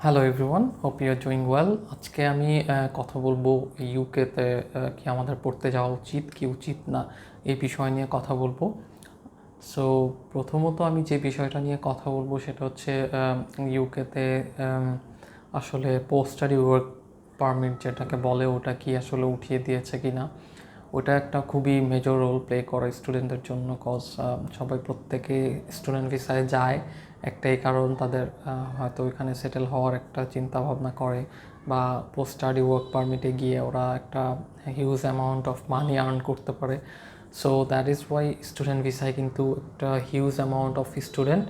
Hello everyone, hope you are doing well. আজকে আমি কথা বলবো ইউকেতে কি আমাদের পড়তে যাওয়া উচিত কি উচিত না এই বিষয় নিয়ে কথা বলবো। সো প্রথমত আমি যে বিষয়টা নিয়ে কথা বলবো সেটা হচ্ছে ইউকেতে আসলে পোস্ট স্টাডি ওয়ার্ক পারমিট যেটাকে বলে ওটা কি আসলে উঠিয়ে দিয়েছে কি না। ওটা একটা খুবই মেজর রোল প্লে করে স্টুডেন্টদের জন্য, কজ সবাই প্রত্যেকে স্টুডেন্ট ভিসায় যায় একটাই কারণ তাদের হয়তো ওইখানে সেটেল হওয়ার একটা চিন্তা ভাবনা করে, বা পোস্ট স্টাডি ওয়ার্ক পারমিটে গিয়ে ওরা একটা huge amount of money earn করতে পারে। So that is Y student ভিসায় কিন্তু একটা হিউজ অ্যামাউন্ট অফ স্টুডেন্ট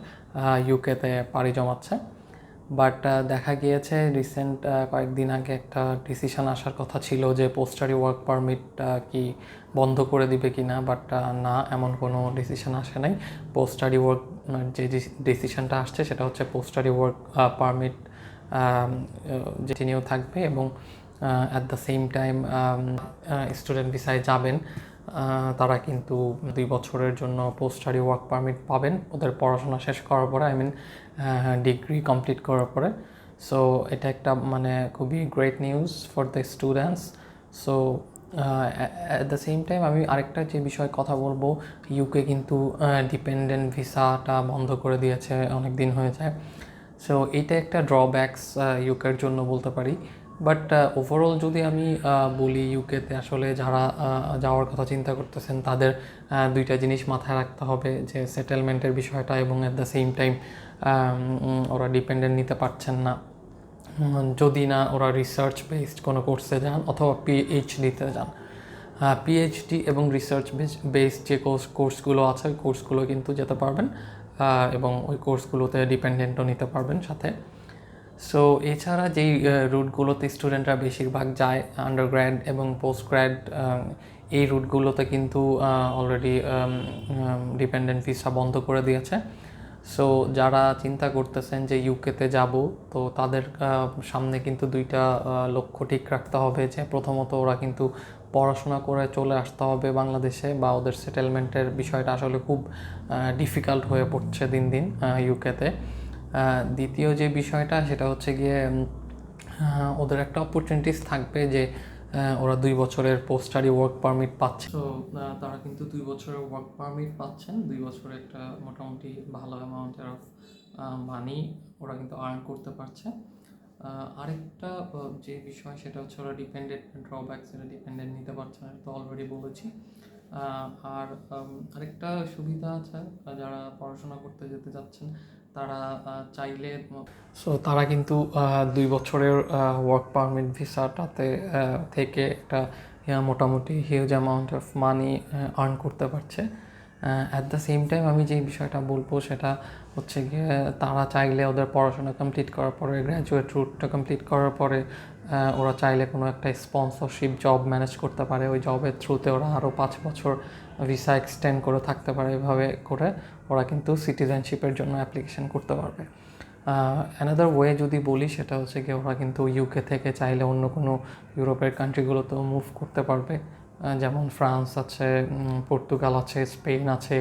ইউকেতে পাড়ি জমাচ্ছে। বাট দেখা গিয়েছে রিসেন্ট কয়েকদিন আগে একটা ডিসিশন আসার কথা ছিল যে পোস্ট স্টাডি ওয়ার্ক পারমিট কি বন্ধ করে দিবে কি না, বাট না, এমন কোনো ডিসিশন আসে নাই। পোস্ট স্টাডি ওয়ার্ক যে ডিসিশনটা আসছে সেটা হচ্ছে পোস্ট স্টাডি ওয়ার্ক পারমিট যেটি নিয়েও থাকবে, এবং at the same time student ভিসায় যাবেন তারা কিন্তু 2 বছরের জন্য পোস্ট স্টাডি ওয়ার্ক পারমিট পাবেন ওদের পড়াশোনা শেষ করার পরে, ডিগ্রি কমপ্লিট করার পরে। সো এটা একটা মানে খুবই great news for the students. So at the same time আমি আরেকটা যে বিষয়ে কথা বলবো, ইউকে কিন্তু ডিপেন্ডেন্ট ভিসাটা বন্ধ করে দিয়েছে, অনেক দিন হয়ে যায়। সো এইটা একটা ড্রব্যাকস ইউকের জন্য বলতে পারি। বাট ওভারঅল যদি আমি বলি, ইউকেতে আসলে যারা যাওয়ার কথা চিন্তা করতেছেন তাদের দুইটা জিনিস মাথায় রাখতে হবে, যে সেটেলমেন্টের বিষয়টা এবং অ্যাট দ্য সেম টাইম ওরা ডিপেন্ডেন্ট নিতে পারছেন না যদি না ওরা রিসার্চ বেসড কোনো কোর্সে যান অথবা পিএইচডিতে যান। পিএইচডি এবং রিসার্চ বেসড যে কোর্সগুলো আছে ওই কোর্সগুলো কিন্তু যেতে পারবেন, এবং ওই কোর্সগুলোতে ডিপেন্ডেন্টও নিতে পারবেন সাথে। সো এছাড়া যেই রুটগুলোতে স্টুডেন্টরা বেশিরভাগ যায়, আন্ডারগ্র্যাড এবং পোস্টগ্র্যাড, এই রুটগুলোতে কিন্তু অলরেডি ডিপেন্ডেন্ট ভিসা বন্ধ করে দিয়েছে। সো যারা চিন্তা করতেছেন যে ইউকেতে যাব, তো তাদের সামনে কিন্তু দুইটা লক্ষ্য ঠিক রাখতে হবে, যে প্রথমত ওরা কিন্তু পড়াশোনা করে চলে আসতে হবে বাংলাদেশে, বা ওদের সেটেলমেন্টের বিষয়টা আসলে খুব ডিফিকাল্ট হয়ে পড়ছে দিন দিন ইউকেতে। দ্বিতীয় যে বিষয়টা সেটা হচ্ছে গিয়ে ওদের একটা অপরচুনিটিস থাকবে যে ওরা 2 বছরের পোস্ট স্টাডি ওয়ার্ক পারমিট পাচ্ছে। তো তারা কিন্তু 2 বছরের ওয়ার্ক পারমিট পাচ্ছেন, 2 বছরের একটা মোটামুটি ভালো অ্যামাউন্টের অফ মানি ওরা কিন্তু আর্ন করতে পারছে। আরেকটা যে বিষয় সেটা হচ্ছে ওরা ডিপেন্ডেন্ট ড্রব্যাক, সেটা ডিপেন্ডেন্ট নিতে পারছে না, তো অলরেডি বলেছি। আর আরেকটা সুবিধা আছে, যারা পড়াশোনা করতে যেতে যাচ্ছেন তারা চাইলে, সো তারা কিন্তু 2 বছরের ওয়ার্ক পারমিট ভিসাটাতে থেকে একটা মোটামুটি huge amount of money earn করতে পারছে। অ্যাট দ্য সেম টাইম আমি যে বিষয়টা বলবো সেটা হচ্ছে গিয়ে, তারা চাইলে ওদের পড়াশোনা কমপ্লিট করার পরে, গ্র্যাজুয়েট রুটটা কমপ্লিট করার পরে ওরা চাইলে কোনো একটা স্পন্সরশিপ জব ম্যানেজ করতে পারে, ওই জবের থ্রুতে ওরা আরও 5 বছর ভিসা এক্সটেন্ড করে থাকতে পারে। এভাবে করে ওরা কিন্তু সিটিজেনশিপের জন্য অ্যাপ্লিকেশন করতে পারবে। অ্যানাদার ওয়ে যদি বলি সেটা হচ্ছে কি, ওরা কিন্তু ইউকে থেকে চাইলে অন্য কোনো ইউরোপের কান্ট্রিগুলোতেও মুভ করতে পারবে, যেমন ফ্রান্স আছে, পর্তুগাল আছে, স্পেন আছে,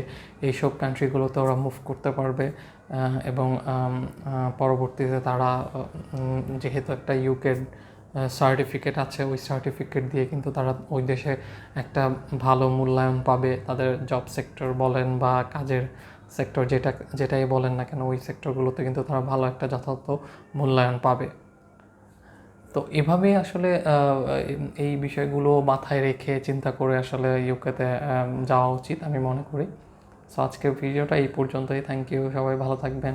এইসব কান্ট্রিগুলোতে ওরা মুভ করতে পারবে। এবং পরবর্তীতে তারা যেহেতু একটা ইউকের সার্টিফিকেট আছে, ওই সার্টিফিকেট দিয়ে কিন্তু তারা ওই দেশে একটা ভালো মূল্যায়ন পাবে, তাদের জব সেক্টর বলেন বা কাজের সেক্টর যেটাই বলেন না কেন, ওই সেক্টরগুলোতে কিন্তু তারা ভালো একটা যথার্থ মূল্যায়ন পাবে। তো এভাবেই আসলে এই বিষয়গুলো মাথায় রেখে চিন্তা করে আসলে ইউকেতে যাওয়া উচিত আমি মনে করি। সো আজকের ভিডিওটা এই পর্যন্তই। থ্যাংক ইউ, সবাই ভালো থাকবেন।